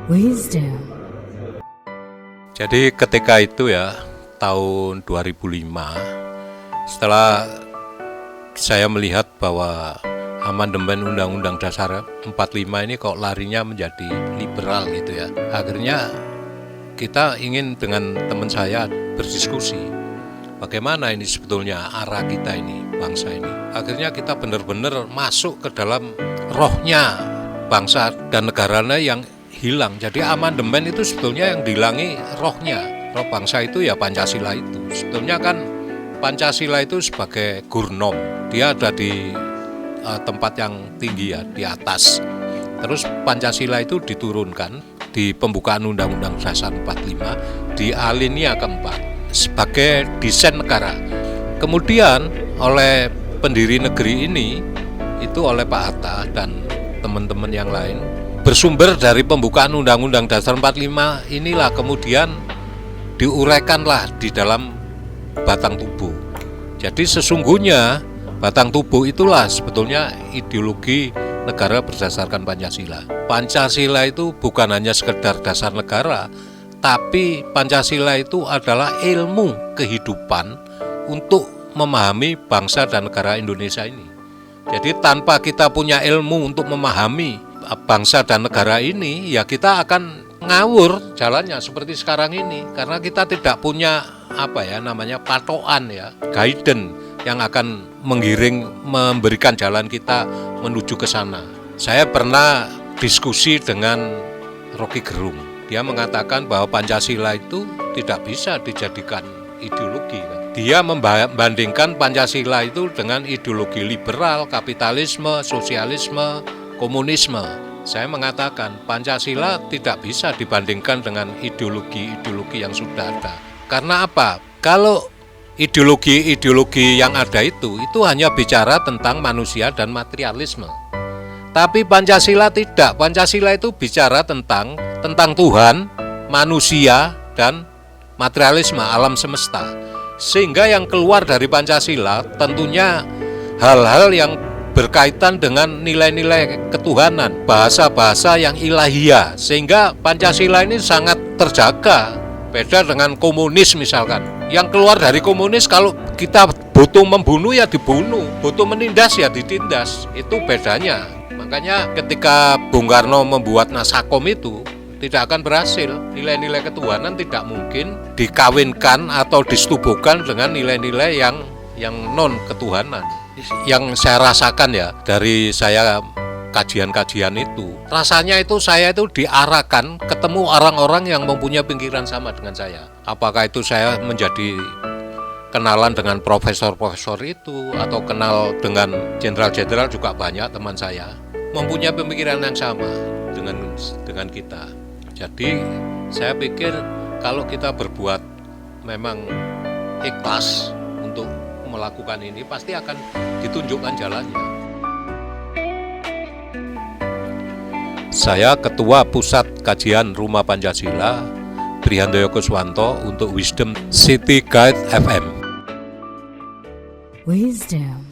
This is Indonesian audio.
Wisdom. Jadi ketika itu ya, tahun 2005, setelah saya melihat bahwa amandemen Undang-Undang Dasar 45 ini kok larinya menjadi liberal gitu ya. Akhirnya kita ingin dengan teman saya berdiskusi, bagaimana ini sebetulnya arah kita ini, bangsa ini. Akhirnya kita benar-benar masuk ke dalam rohnya bangsa dan negaranya yang hilang. Jadi amandemen itu sebetulnya yang dihilangi rohnya. Roh bangsa itu ya Pancasila itu. Sebetulnya kan Pancasila itu sebagai gurnom. Dia ada di tempat yang tinggi ya, di atas. Terus Pancasila itu diturunkan di pembukaan Undang-Undang Dasar 45 di alinea keempat sebagai desain negara. Kemudian oleh pendiri negeri ini, itu oleh Pak Hatta dan teman-teman yang lain, bersumber dari pembukaan Undang-Undang Dasar 45 inilah kemudian diuraikanlah di dalam batang tubuh. Jadi sesungguhnya batang tubuh itulah sebetulnya ideologi negara berdasarkan Pancasila. Pancasila itu bukan hanya sekedar dasar negara, tapi Pancasila itu adalah ilmu kehidupan untuk memahami bangsa dan negara Indonesia ini. Jadi tanpa kita punya ilmu untuk memahami bangsa dan negara ini, ya kita akan ngawur jalannya seperti sekarang ini, karena kita tidak punya patokan ya, guidance yang akan menggiring, memberikan jalan kita menuju ke sana. Saya pernah diskusi dengan Rocky Gerung. Dia mengatakan bahwa Pancasila itu tidak bisa dijadikan ideologi. Dia membandingkan Pancasila itu dengan ideologi liberal, kapitalisme, sosialisme, komunisme. Saya mengatakan Pancasila tidak bisa dibandingkan dengan ideologi-ideologi yang sudah ada. Karena apa? Kalau ideologi-ideologi yang ada itu hanya bicara tentang manusia dan materialisme. Tapi Pancasila tidak. Pancasila itu bicara tentang Tuhan, manusia, dan materialisme alam semesta. Sehingga yang keluar dari Pancasila tentunya hal-hal yang berkaitan dengan nilai-nilai ketuhanan, bahasa-bahasa yang ilahiyah, sehingga Pancasila ini sangat terjaga. Beda dengan komunis misalkan. Yang keluar dari komunis, kalau kita butuh membunuh ya dibunuh, butuh menindas ya ditindas. Itu bedanya. Makanya ketika Bung Karno membuat Nasakom itu tidak akan berhasil. Nilai-nilai ketuhanan tidak mungkin dikawinkan atau disetubuhkan dengan nilai-nilai yang non ketuhanan. Yang saya rasakan ya dari saya kajian-kajian itu, rasanya itu saya itu diarahkan ketemu orang-orang yang mempunyai pikiran sama dengan saya. Apakah itu saya menjadi kenalan dengan profesor-profesor itu, atau kenal dengan jenderal-jenderal, juga banyak teman saya mempunyai pemikiran yang sama dengan kita. Jadi saya pikir kalau kita berbuat memang ikhlas untuk melakukan ini, pasti akan ditunjukkan jalannya. Saya Ketua Pusat Kajian Rumah Pancasila, Trihandoyo Kuswanto, untuk Wisdom City Guide FM. Wisdom.